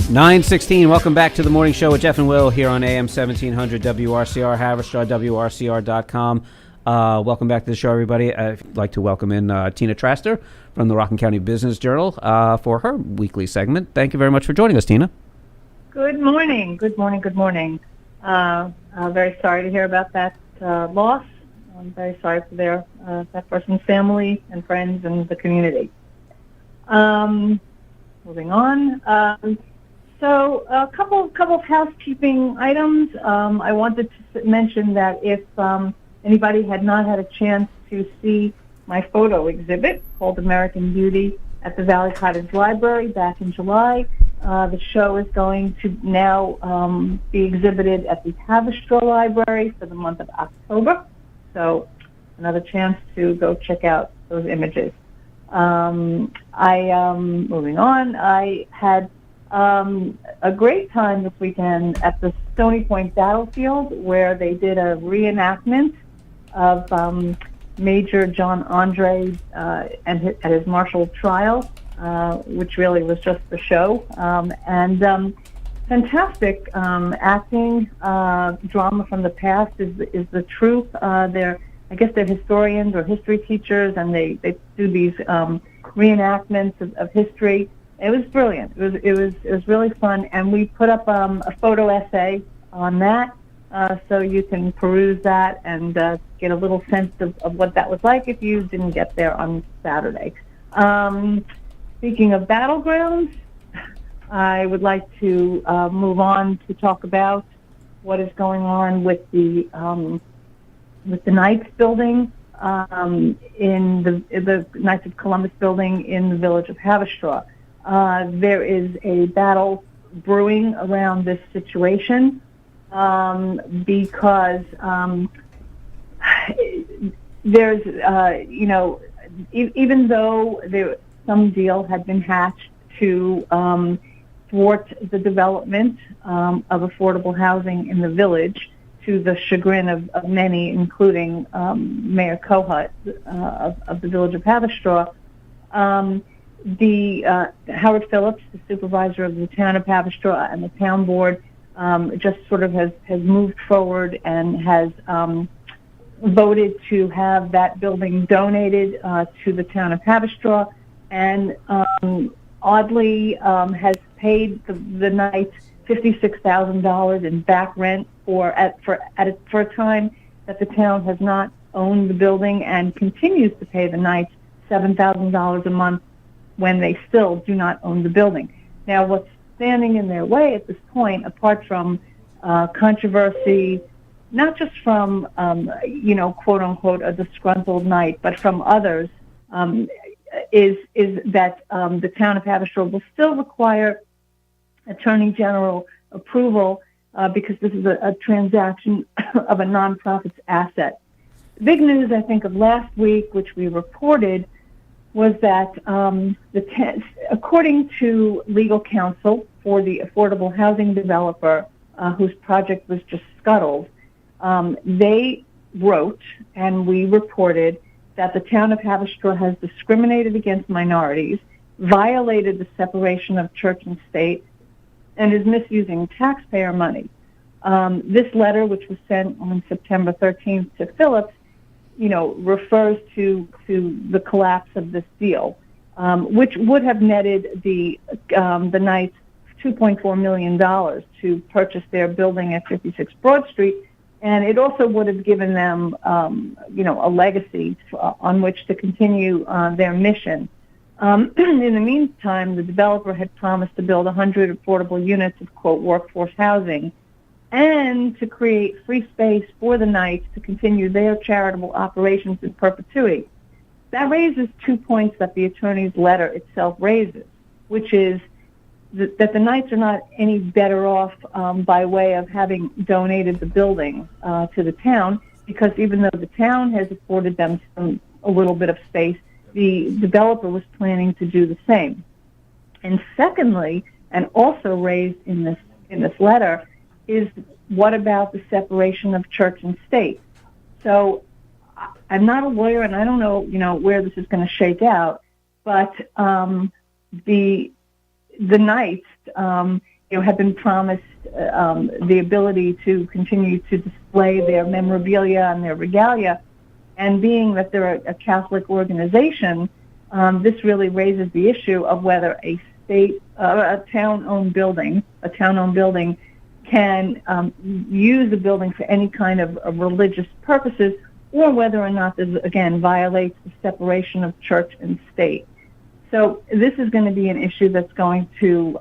9:16. Welcome back to the morning show with Jeff and Will here on AM 1700 WRCR, Haverstraw, WRCR.com. Welcome back to the show, everybody. I'd like to welcome in Tina Traster from the Rockland County Business Journal for her weekly segment. Thank you very much for joining us, Tina. Good morning. Good morning. Good morning. I'm very sorry to hear about that loss. I'm very sorry for that person's family and friends and the community. Moving on. So a couple of housekeeping items. I wanted to mention that if anybody had not had a chance to see my photo exhibit called American Beauty at the Valley Cottage Library back in July, the show is going to now be exhibited at the Haverstraw Library for the month of October. So another chance to go check out those images. Moving on, I had a great time this weekend at the Stony Point Battlefield, where they did a reenactment of Major John Andre at his martial trial, which really was just the show, and fantastic acting, drama from the past is the truth. I guess they're historians or history teachers, and they do these reenactments of history. It was brilliant. It was really fun, and we put up a photo essay on that, so you can peruse that and get a little sense of what that was like if you didn't get there on Saturday. Speaking of battlegrounds, I would like to move on to talk about what is going on with the Knights building in the Knights of Columbus building in the village of Haverstraw. There is a battle brewing around this situation because there's, even though some deal had been hatched to thwart the development of affordable housing in the village, to the chagrin of many, including Mayor Kohut of the village of Haverstraw. Howard Phillips, the supervisor of the town of Haverstraw, and the town board just sort of has moved forward and has voted to have that building donated to the town of Haverstraw, and oddly has paid the Knights $56,000 in back rent for a time that the town has not owned the building, and continues to pay the Knights $7,000 a month when they still do not own the building. Now, what's standing in their way at this point, apart from controversy, not just from quote unquote a disgruntled Knight, but from others, is that the town of Haverstraw will still require Attorney General approval because this is a transaction of a nonprofit's asset. Big news, I think, of last week, which we reported, was that according to legal counsel for the affordable housing developer whose project was just scuttled, they wrote, and we reported, that the town of Haverstraw has discriminated against minorities, violated the separation of church and state, and is misusing taxpayer money. This letter, which was sent on September 13th to Phillips, refers to the collapse of this deal, which would have netted the Knights $2.4 million to purchase their building at 56 Broad Street, and it also would have given them, a legacy on which to continue their mission. In the meantime, the developer had promised to build 100 affordable units of, quote, workforce housing, and to create free space for the Knights to continue their charitable operations in perpetuity. That raises 2 points that the attorney's letter itself raises, which is that the Knights are not any better off by way of having donated the building to the town, because even though the town has afforded them a little bit of space, the developer was planning to do the same. And secondly, and also raised in this letter, is what about the separation of church and state? So I'm not a lawyer, and I don't know, where this is going to shake out, but the Knights had been promised the ability to continue to display their memorabilia and their regalia. And being that they're a Catholic organization, this really raises the issue of whether a town-owned building can use the building for any kind of religious purposes, or whether or not this, again, violates the separation of church and state. So this is going to be an issue that's going to,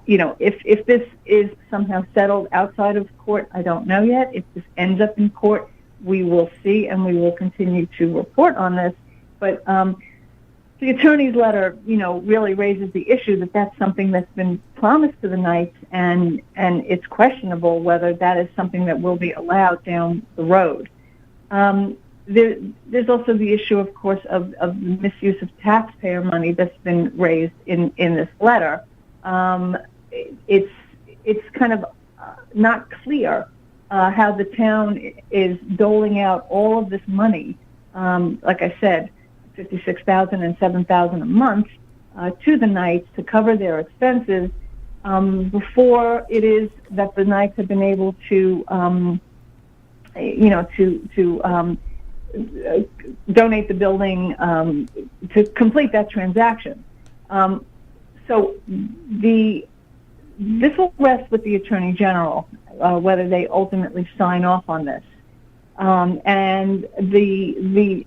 if this is somehow settled outside of court, I don't know yet. If this ends up in court, we will see, and we will continue to report on this. But the attorney's letter, really raises the issue that that's something that's been promised to the Knights, and it's questionable whether that is something that will be allowed down the road. There's also the issue, of course, of the misuse of taxpayer money that's been raised in this letter. It's kind of not clear how the town is doling out all of this money, like I said, $56,000 and $7,000 a month to the Knights to cover their expenses before it is that the Knights have been able to, donate the building to complete that transaction. So this will rest with the Attorney General whether they ultimately sign off on this. And the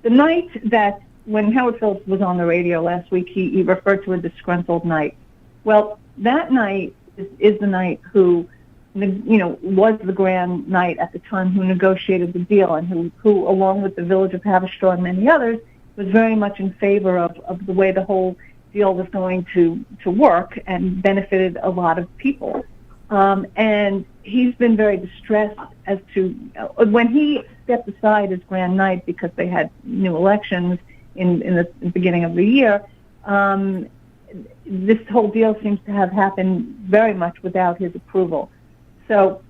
night that, when Howard Phillips was on the radio last week, he referred to a disgruntled Knight. Well, that Knight is the Knight who, was the Grand Knight at the time who negotiated the deal, and who along with the village of Haverstraw and many others, was very much in favor of the way the whole deal was going to work and benefited a lot of people. And he's been very distressed as to when he stepped aside as Grand Knight because they had new elections in the beginning of the year. This whole deal seems to have happened very much without his approval. So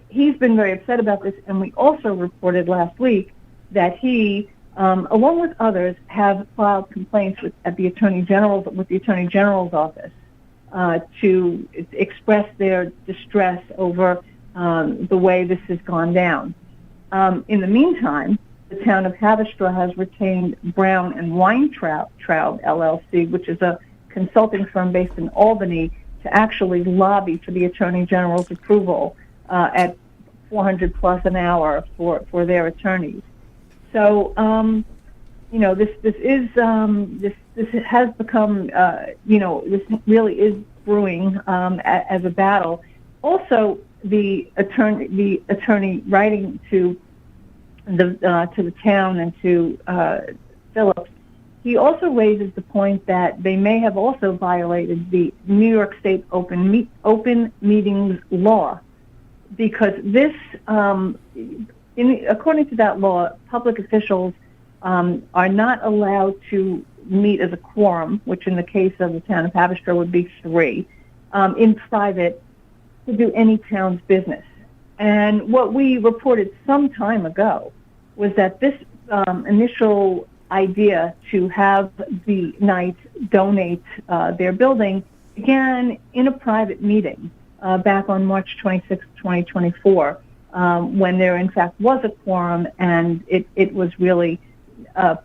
he's been very upset about this, and we also reported last week that he, along with others, have filed complaints with the Attorney General's office to express their distress over the way this has gone down. In the meantime, the town of Haverstraw has retained Brown and Weintraub LLC, which is a consulting firm based in Albany, to actually lobby for the Attorney General's approval at $400 plus an hour for their attorneys. So, this has become, this really is brewing as a battle. Also, the attorney writing to the town and to Phillips, he also raises the point that they may have also violated the New York State open meetings law, because this, according to that law, public officials are not allowed to meet as a quorum, which in the case of the town of Haverstraw would be 3, in private, to do any town's business. And what we reported some time ago was that this initial idea to have the Knights donate their building began in a private meeting back on March 26, 2024, when there in fact was a quorum, and it was really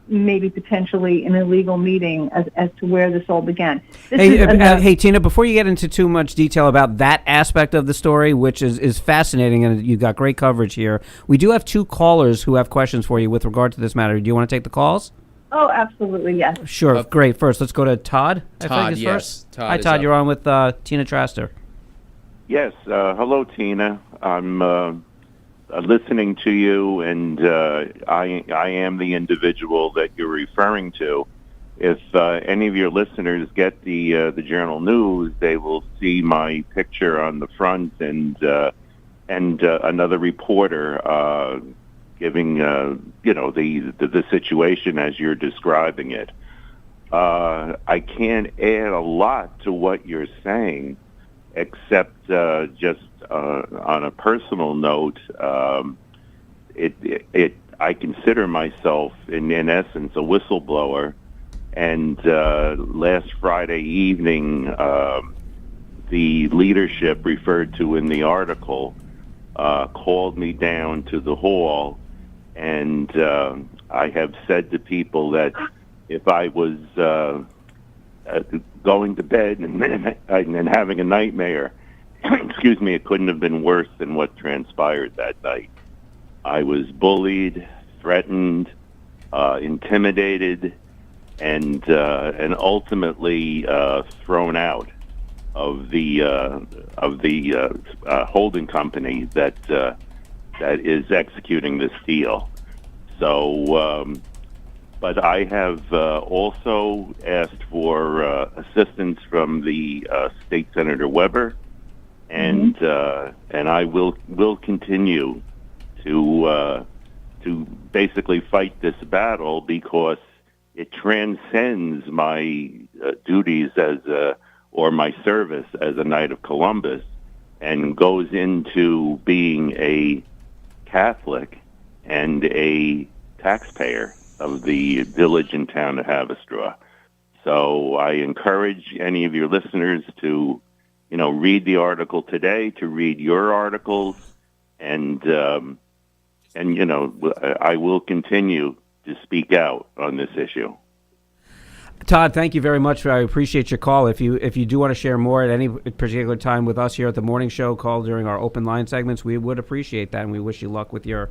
maybe potentially an illegal meeting as to where this all began. Hey, Tina, before you get into too much detail about that aspect of the story, which is fascinating, and you've got great coverage here, we do have 2 callers who have questions for you with regard to this matter. Do you want to take the calls? Oh, absolutely, yes. Sure, great. First, let's go to Todd. Todd, yes. First. Todd, hi, Todd. You're on with Tina Traster. Yes. Hello, Tina. I'm listening to you, and I am the individual that you're referring to. If any of your listeners get the Journal News, they will see my picture on the front, and another reporter giving the situation as you're describing it. I can't add a lot to what you're saying, except just on a personal note, I consider myself, in essence, a whistleblower. And last Friday evening, the leadership referred to in the article called me down to the hall, and I have said to people that if I was going to bed and having a nightmare, excuse me, it couldn't have been worse than what transpired that night. I was bullied, threatened, intimidated, and ultimately thrown out of the holding company that is executing this deal. So, but I have also asked for assistance from the State Senator Weber, and I will continue to basically fight this battle, because it transcends my duties or my service as a Knight of Columbus, and goes into being a Catholic and a taxpayer of the village and town of Haverstraw. So I encourage any of your listeners to, read the article today, to read your articles, and I will continue to speak out on this issue. Todd, thank you very much. I appreciate your call. If you do want to share more at any particular time with us here at the morning show, call during our open line segments. We would appreciate that, and we wish you luck with your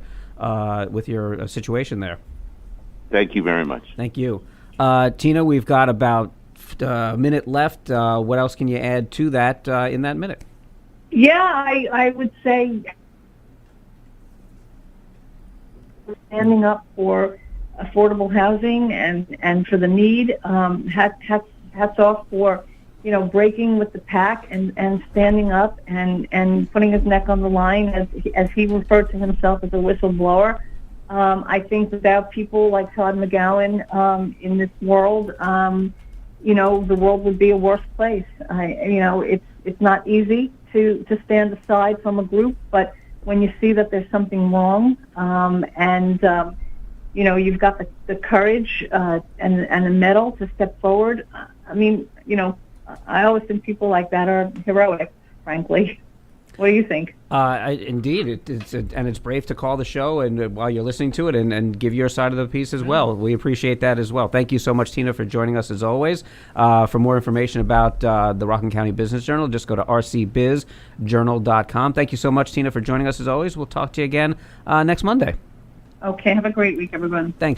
situation there. Thank you very much. Thank you. Tina, we've got about a minute left. What else can you add to that in that minute? Yeah, I would say standing up for affordable housing and for the need. Hats off for breaking with the pack and standing up and putting his neck on the line, as he referred to himself as a whistleblower. I think without people like Todd McGowan in this world, the world would be a worse place. It's not easy to stand aside from a group, but when you see that there's something wrong, you've got the courage and the mettle to step forward. I always think people like that are heroic, frankly. What do you think? Indeed, it's brave to call the show and while you're listening to it and give your side of the piece as well. We appreciate that as well. Thank you so much, Tina, for joining us as always. For more information about the Rockland County Business Journal, just go to rcbizjournal.com. Thank you so much, Tina, for joining us as always. We'll talk to you again next Monday. Okay, have a great week, everyone. Thanks.